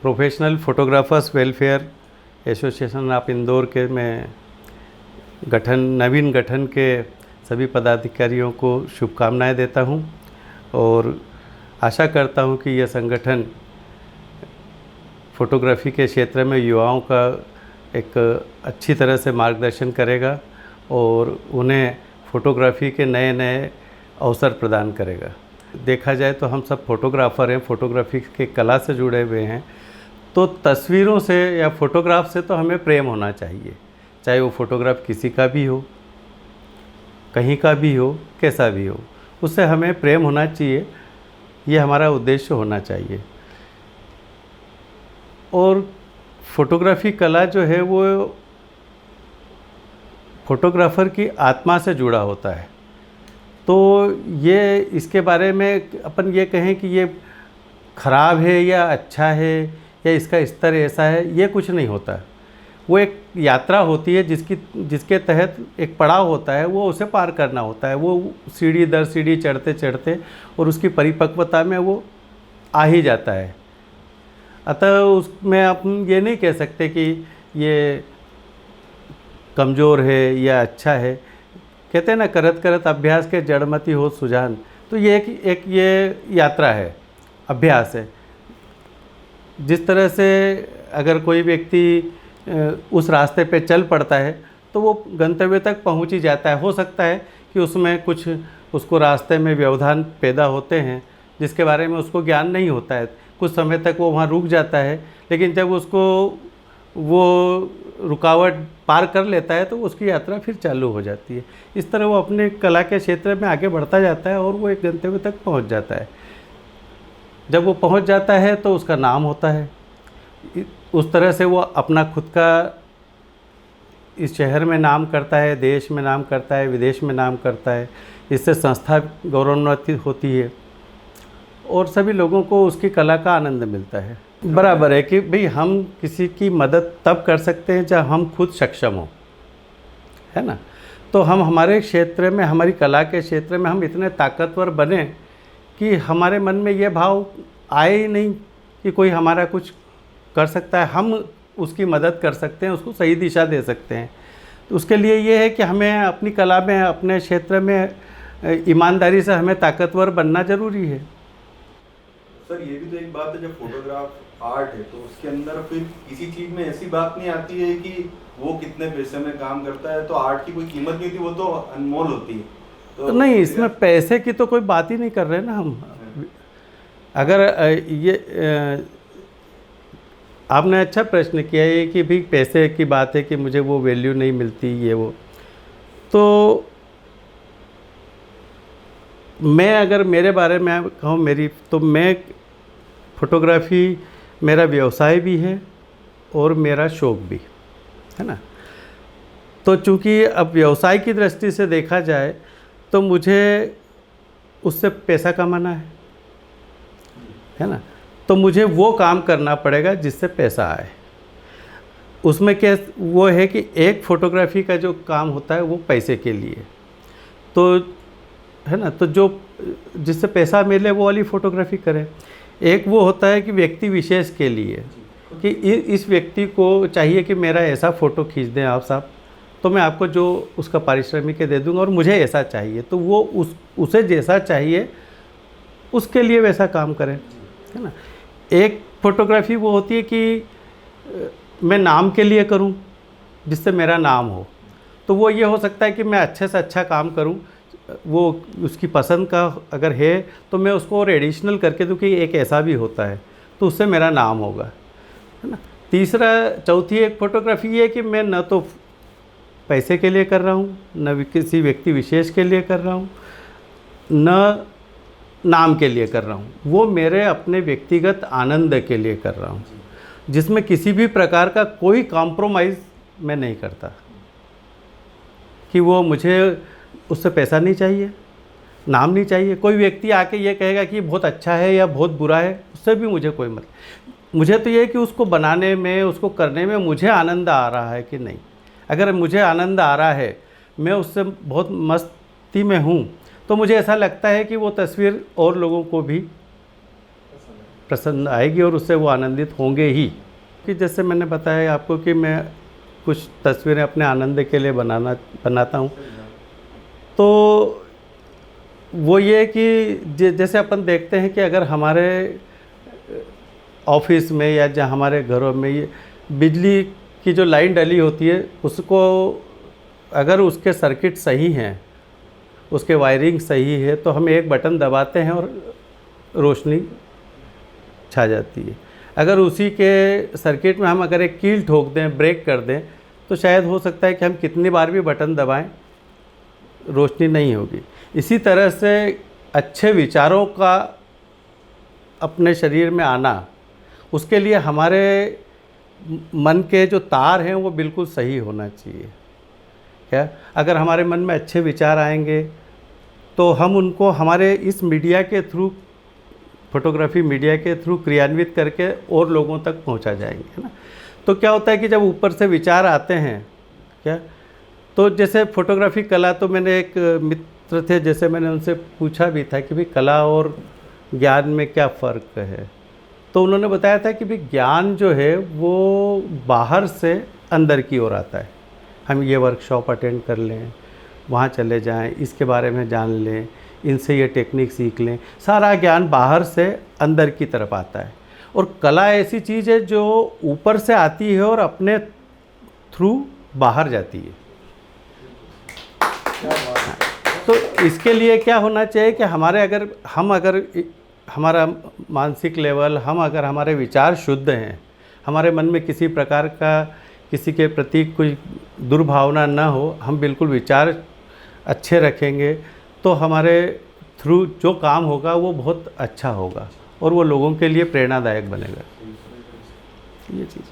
Professional photographers welfare association of Indore के मैं नवीन गठन के सभी पदाधिकारियों को शुभकामनाएं देता हूं और आशा करता हूं कि यह संगठन फ़ोटोग्राफ़ी के क्षेत्र में युवाओं का एक अच्छी तरह से मार्गदर्शन करेगा और उन्हें फ़ोटोग्राफ़ी के नए नए अवसर प्रदान करेगा। देखा जाए तो हम सब फ़ोटोग्राफ़र हैं, फ़ोटोग्राफ़ी के कला से जुड़े हुए हैं, तो तस्वीरों से या फ़ोटोग्राफ से तो हमें प्रेम होना चाहिए, चाहे वो फ़ोटोग्राफ किसी का भी हो, कहीं का भी हो, कैसा भी हो, उससे हमें प्रेम होना चाहिए। ये हमारा उद्देश्य होना चाहिए। और फ़ोटोग्राफ़ी कला जो है वो फ़ोटोग्राफ़र की आत्मा से जुड़ा होता है। तो ये इसके बारे में अपन ये कहें कि ये ख़राब है या अच्छा है या इसका स्तर ऐसा है, ये कुछ नहीं होता। वो एक यात्रा होती है जिसके तहत एक पड़ाव होता है, वो उसे पार करना होता है। वो सीढ़ी दर सीढ़ी चढ़ते चढ़ते और उसकी परिपक्वता में वो आ ही जाता है। अतः उसमें अपन ये नहीं कह सकते कि ये कमज़ोर है या अच्छा है। कहते हैं ना, करत करत अभ्यास के जड़मति हो सुजान। तो ये एक ये यात्रा है, अभ्यास है। जिस तरह से अगर कोई व्यक्ति उस रास्ते पे चल पड़ता है तो वो गंतव्य तक पहुंच ही जाता है। हो सकता है कि उसमें कुछ उसको रास्ते में व्यवधान पैदा होते हैं जिसके बारे में उसको ज्ञान नहीं होता है। कुछ समय तक वो वहाँ रुक जाता है, लेकिन जब उसको वो रुकावट पार कर लेता है तो उसकी यात्रा फिर चालू हो जाती है। इस तरह वो अपने कला के क्षेत्र में आगे बढ़ता जाता है और वो एक गंतव्य तक पहुँच जाता है। जब वो पहुँच जाता है तो उसका नाम होता है। उस तरह से वो अपना खुद का इस शहर में नाम करता है, देश में नाम करता है, विदेश में नाम करता है। इससे संस्था गौरवान्वित होती है और सभी लोगों को उसकी कला का आनंद मिलता है। बराबर है कि भाई हम किसी की मदद तब कर सकते हैं जब हम खुद सक्षम हों, है ना। तो हम हमारे क्षेत्र में, हमारी कला के क्षेत्र में हम इतने ताकतवर बने कि हमारे मन में ये भाव आए ही नहीं कि कोई हमारा कुछ कर सकता है, हम उसकी मदद कर सकते हैं, उसको सही दिशा दे सकते हैं। तो उसके लिए ये है कि हमें अपनी कला में, अपने क्षेत्र में ईमानदारी से हमें ताकतवर बनना ज़रूरी है। सर ये भी तो एक बात है, जब फोटोग्राफ आर्ट है तो उसके अंदर फिर किसी चीज़ में ऐसी बात नहीं आती है कि वो कितने पैसे में काम करता है तो आर्ट की कोई कीमत नहीं होती, वो तो अनमोल होती है। तो नहीं, इसमें पैसे की तो कोई बात ही नहीं कर रहे ना हम। अगर ये आपने अच्छा प्रश्न किया है कि भाई पैसे की बात है कि मुझे वो वैल्यू नहीं मिलती, ये वो। तो मैं अगर मेरे बारे में कहूँ मैं फ़ोटोग्राफ़ी मेरा व्यवसाय भी है और मेरा शौक़ भी है ना। तो चूँकि अब व्यवसाय की दृष्टि से देखा जाए तो मुझे उससे पैसा कमाना है ना। तो मुझे वो काम करना पड़ेगा जिससे पैसा आए। उसमें क्या वो है कि एक फ़ोटोग्राफ़ी का जो काम होता है वो पैसे के लिए, तो है ना, तो जो जिससे पैसा मिले वो वाली फ़ोटोग्राफ़ी करें। एक वो होता है कि व्यक्ति विशेष के लिए कि इस व्यक्ति को चाहिए कि मेरा ऐसा फ़ोटो खींच दें आप साहब, तो मैं आपको जो उसका पारिश्रमिक दे दूंगा और मुझे ऐसा चाहिए, तो वो उसे जैसा चाहिए उसके लिए वैसा काम करें, है ना। एक फ़ोटोग्राफ़ी वो होती है कि मैं नाम के लिए करूं, जिससे मेरा नाम हो। तो वो ये हो सकता है कि मैं अच्छे से अच्छा काम करूं, वो उसकी पसंद का अगर है तो मैं उसको और एडिशनल करके दूं कि एक ऐसा भी होता है, तो उससे मेरा नाम होगा, है ना। चौथी एक फ़ोटोग्राफ़ी ये है कि मैं न तो पैसे के लिए कर रहा हूँ, न किसी व्यक्ति विशेष के लिए कर रहा हूँ, न नाम के लिए कर रहा हूँ। वो मेरे अपने व्यक्तिगत आनंद के लिए कर रहा हूँ, जिसमें किसी भी प्रकार का कोई कॉम्प्रोमाइज़ मैं नहीं करता कि वो मुझे उससे पैसा नहीं चाहिए, नाम नहीं चाहिए। कोई व्यक्ति आके ये कहेगा कि बहुत अच्छा है या बहुत बुरा है, उससे भी मुझे कोई मतलब। मुझे तो ये है कि उसको बनाने में, उसको करने में मुझे आनंद आ रहा है कि नहीं। अगर मुझे आनंद आ रहा है, मैं उससे बहुत मस्ती में हूँ, तो मुझे ऐसा लगता है कि वो तस्वीर और लोगों को भी पसंद आएगी और उससे वो आनंदित होंगे ही। कि जैसे मैंने बताया आपको कि मैं कुछ तस्वीरें अपने आनंद के लिए बनाता हूँ, तो वो ये कि जैसे अपन देखते हैं कि अगर हमारे ऑफिस में या जहाँ हमारे घरों में ये बिजली की जो लाइन डली होती है, उसको अगर उसके सर्किट सही हैं, उसके वायरिंग सही है, तो हम एक बटन दबाते हैं और रोशनी छा जाती है। अगर उसी के सर्किट में हम अगर एक कील ठोक दें, ब्रेक कर दें, तो शायद हो सकता है कि हम कितनी बार भी बटन दबाएं, रोशनी नहीं होगी। इसी तरह से अच्छे विचारों का अपने शरीर में आना, उसके लिए हमारे मन के जो तार हैं वो बिल्कुल सही होना चाहिए। क्या अगर हमारे मन में अच्छे विचार आएंगे तो हम उनको हमारे इस मीडिया के थ्रू, फोटोग्राफी मीडिया के थ्रू क्रियान्वित करके और लोगों तक पहुंचा जाएंगे, है ना। तो क्या होता है कि जब ऊपर से विचार आते हैं, क्या तो जैसे फोटोग्राफी कला, तो मैंने एक मित्र थे, जैसे मैंने उनसे पूछा भी था कि भाई कला और ज्ञान में क्या फ़र्क है, तो उन्होंने बताया था कि भाई ज्ञान जो है वो बाहर से अंदर की ओर आता है। हम ये वर्कशॉप अटेंड कर लें, वहाँ चले जाएं, इसके बारे में जान लें, इनसे ये टेक्निक सीख लें, सारा ज्ञान बाहर से अंदर की तरफ आता है। और कला ऐसी चीज़ है जो ऊपर से आती है और अपने थ्रू बाहर जाती है। तो इसके लिए क्या होना चाहिए कि अगर हमारा मानसिक लेवल, अगर हमारे विचार शुद्ध हैं, हमारे मन में किसी प्रकार का किसी के प्रति कोई दुर्भावना ना हो, हम बिल्कुल विचार अच्छे रखेंगे, तो हमारे थ्रू जो काम होगा वो बहुत अच्छा होगा और वो लोगों के लिए प्रेरणादायक बनेगा। ये चीज़